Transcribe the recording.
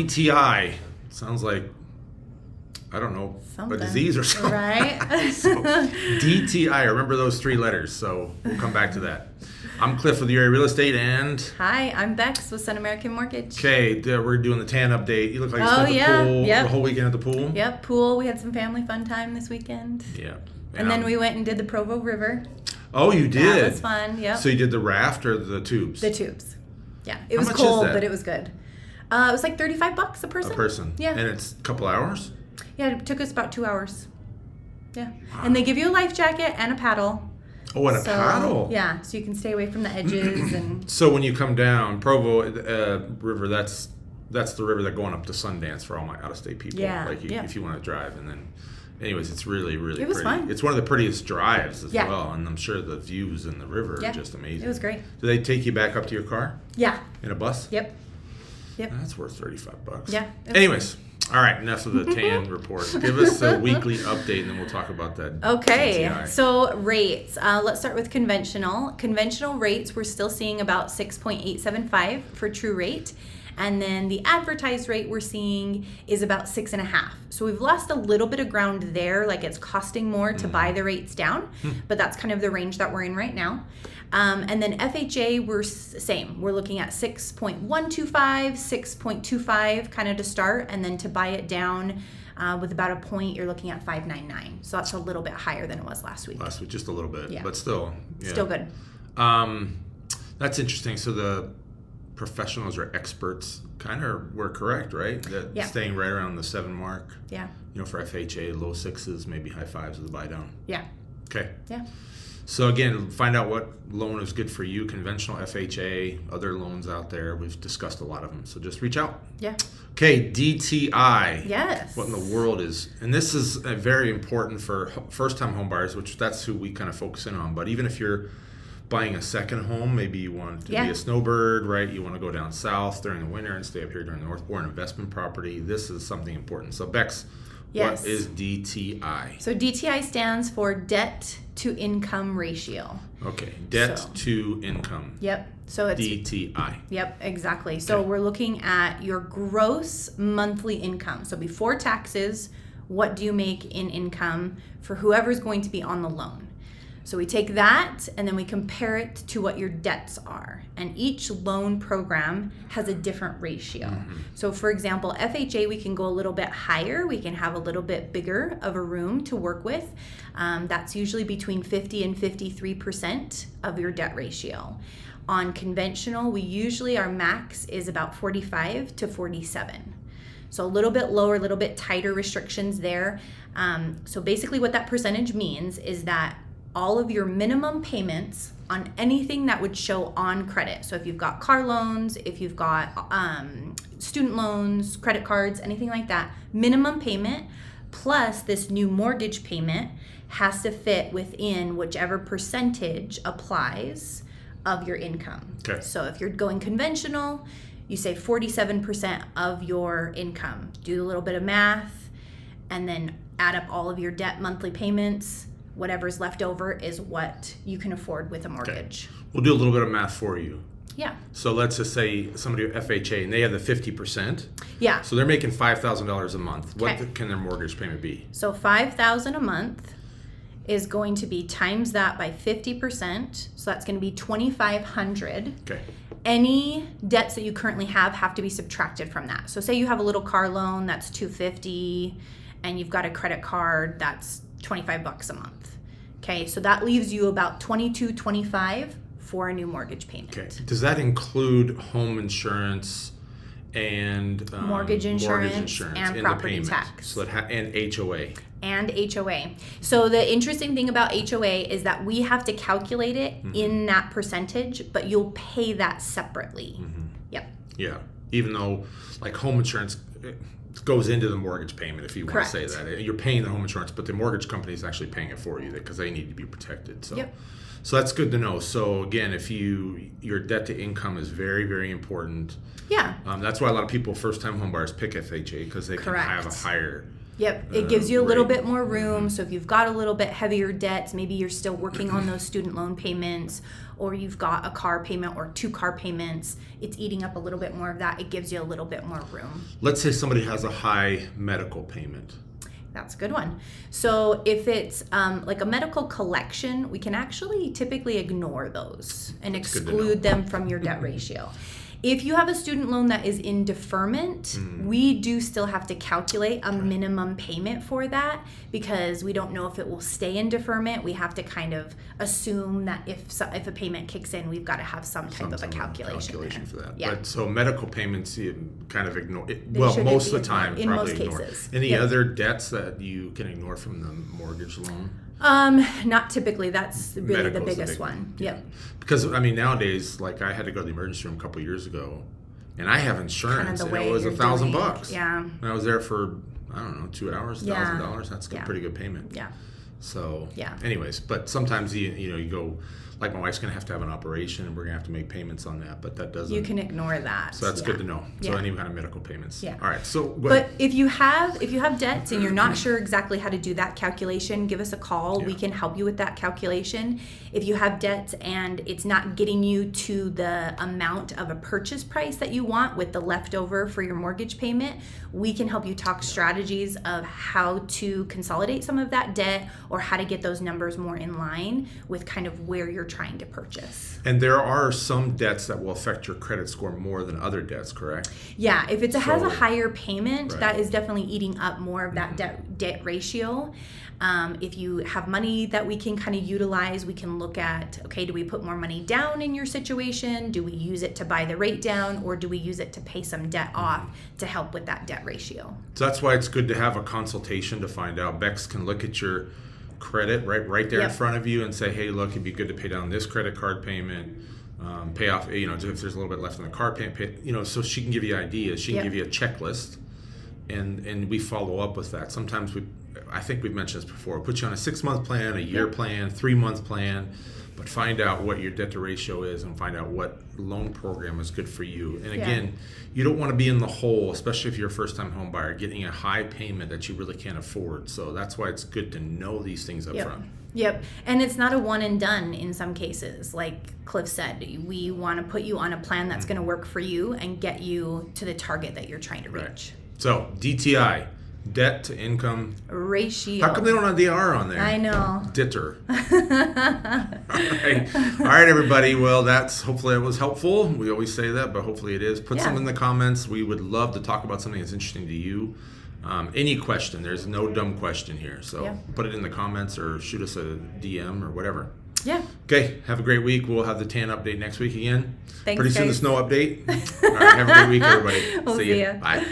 DTI sounds like, I don't know, something. A disease or something. Right? So, DTI, remember those 3 letters, so we'll come back to that. I'm Cliff with Area Real Estate, and... Hi, I'm Bex with Sun American Mortgage. Okay, we're doing the tan update. You look like you spent the whole weekend at the pool. Yep, pool. We had some family fun time this weekend. Yeah. And then we went and did the Provo River. Oh, you did? That was fun, yep. So you did the raft or the tubes? The tubes. Yeah. It How was much cold, is that? but it was good. It was like $35 a person. A person? Yeah. And it's a couple hours? Yeah, it took us about 2 hours. Yeah. Wow. And they give you a life jacket and a paddle. Oh, and a paddle? Yeah, so you can stay away from the edges. And So when you come down, Provo River, that's the river that's going up to Sundance for all my out-of-state people. Yeah, Like if you want to drive. And then, anyways, it's really, really It was pretty. fun. It's one of the prettiest drives as well. And I'm sure the views in the river are just amazing. It was great. Do they take you back up to your car? Yeah. In a bus? Yep. That's worth $35. Yeah. Anyways. All right, enough of the tan report. Give us a weekly update, and then we'll talk about that. Okay, DTI. so rates. Let's start with conventional. Conventional rates, we're still seeing about 6.875 for true rate. And then the advertised rate we're seeing is about 6.5. So we've lost a little bit of ground there, like it's costing more to buy the rates down, but that's kind of the range that we're in right now. And then FHA, we're same. We're looking at 6.125, 6.25 kind of to start, and then to buy it down with about a point, you're looking at 5.99. So that's a little bit higher than it was last week. Last week, just a little bit, but still. Yeah. Still good. That's interesting. So the professionals or experts kind of were correct, right? That staying right around the 7 mark. Yeah. You know, for FHA, low 6s, maybe high 5s with the buy down. Yeah. Okay. Yeah. So again, find out what loan is good for you. Conventional FHA, other loans out there. We've discussed a lot of them. So just reach out. Yeah. Okay, DTI. Yes. What in the world is, and this is very important for first-time home buyers, which that's who we kind of focus in on. But even if you're buying a second home, maybe you want to be a Snowbird, right? You want to go down south during the winter and stay up here during the north, or an investment property. This is something important. So Bex, what is DTI? So DTI stands for debt to income ratio. Okay, debt to income. Yep. So it's DTI. Yep, exactly. So we're looking at your gross monthly income. So before taxes, what do you make in income for whoever's going to be on the loan? So we take that and then we compare it to what your debts are. And each loan program has a different ratio. So for example, FHA, we can go a little bit higher. We can have a little bit bigger of a room to work with. That's usually between 50 and 53% of your debt ratio. On conventional, our max is about 45 to 47. So a little bit lower, a little bit tighter restrictions there. So basically what that percentage means is that all of your minimum payments on anything that would show on credit. So if you've got car loans, if you've got student loans, credit cards, anything like that, minimum payment plus this new mortgage payment has to fit within whichever percentage applies of your income. Okay. So if you're going conventional, you say 47% of your income. Do a little bit of math and then add up all of your debt monthly payments. Whatever's left over is what you can afford with a mortgage. Okay. We'll do a little bit of math for you. Yeah. So let's just say somebody with FHA and they have the 50%. Yeah. So they're making $5,000 a month. What can their mortgage payment be? So $5,000 a month is going to be times that by 50%. So that's going to be $2,500. Okay. Any debts that you currently have to be subtracted from that. So say you have a little car loan that's $250 and you've got a credit card that's $25 a month. Okay, so that leaves you about $22.25 for a new mortgage payment. Okay. Does that include home insurance and mortgage insurance and in property the tax? So and HOA. And HOA. So the interesting thing about HOA is that we have to calculate it in that percentage, but you'll pay that separately. Yep. Yeah. Even though like home insurance goes into the mortgage payment, if you want to say that. You're paying the home insurance, but the mortgage company is actually paying it for you because they need to be protected. So, so that's good to know. So again, if your debt to income is very, very important. Yeah. That's why a lot of people, first-time home buyers, pick FHA because they can have a higher Yep, it gives you a little bit more room. So if you've got a little bit heavier debts, maybe you're still working on those student loan payments, or you've got a car payment or 2 car payments, it's eating up a little bit more of that. It gives you a little bit more room. Let's say somebody has a high medical payment. That's a good one. So if it's like a medical collection, we can actually typically ignore those and exclude them from your debt ratio. If you have a student loan that is in deferment, we do still have to calculate a minimum payment for that, because we don't know if it will stay in deferment. We have to kind of assume that if a payment kicks in, we've got to have some type of a calculation for that. Yeah. But so medical payments, you kind of ignore it. Well, most of the time, in probably most ignore. cases. Any other debts that you can ignore from the mortgage loan? Not typically. That's really Medical's the biggest one. Yeah. Yep. Because I mean, nowadays, like I had to go to the emergency room a couple years ago, and I have insurance, and it was $1,000. Yeah. And I was there for, I don't know, 2 hours, $1,000. That's a pretty good payment. Yeah. So, yeah. Anyways, but sometimes you go, like my wife's gonna have to have an operation, and we're gonna have to make payments on that, but that doesn't. You can ignore that. So that's good to know. So any kind of medical payments. Yeah. All right. So. But if you have debts and you're not sure exactly how to do that calculation, give us a call. Yeah. We can help you with that calculation. If you have debts and it's not getting you to the amount of a purchase price that you want with the leftover for your mortgage payment, we can help you talk strategies of how to consolidate some of that debt, or how to get those numbers more in line with kind of where you're trying to purchase. And there are some debts that will affect your credit score more than other debts, correct? Yeah, if it has a higher payment, that is definitely eating up more of that debt ratio. If you have money that we can kind of utilize, we can look at, okay, do we put more money down in your situation? Do we use it to buy the rate down, or do we use it to pay some debt off to help with that debt ratio? So that's why it's good to have a consultation to find out. Bex can look at your credit right there in front of you and say, hey, look, it'd be good to pay down this credit card payment, pay off, if there's a little bit left in the car payment, so she can give you ideas. She can give you a checklist, and we follow up with that. Sometimes I think we've mentioned this before, put you on a 6-month plan, a year plan, 3-month plan, but find out what your debt to ratio is and find out what loan program is good for you. And again, you don't want to be in the hole, especially if you're a first-time home buyer, getting a high payment that you really can't afford. So that's why it's good to know these things up front. Yep. And it's not a one and done in some cases. Like Cliff said, we want to put you on a plan that's going to work for you and get you to the target that you're trying to reach. Right. So DTI, debt to income ratio. How come they don't have the R on there? I know. Ditter. All right, everybody. Well, hopefully it was helpful. We always say that, but hopefully it is. Put something in the comments. We would love to talk about something that's interesting to you. Any question. There's no dumb question here. So put it in the comments or shoot us a DM or whatever. Yeah. Okay. Have a great week. We'll have the tan update next week again. Thanks, Pretty soon the snow update. All right. Have a great week, everybody. We'll see you. Bye.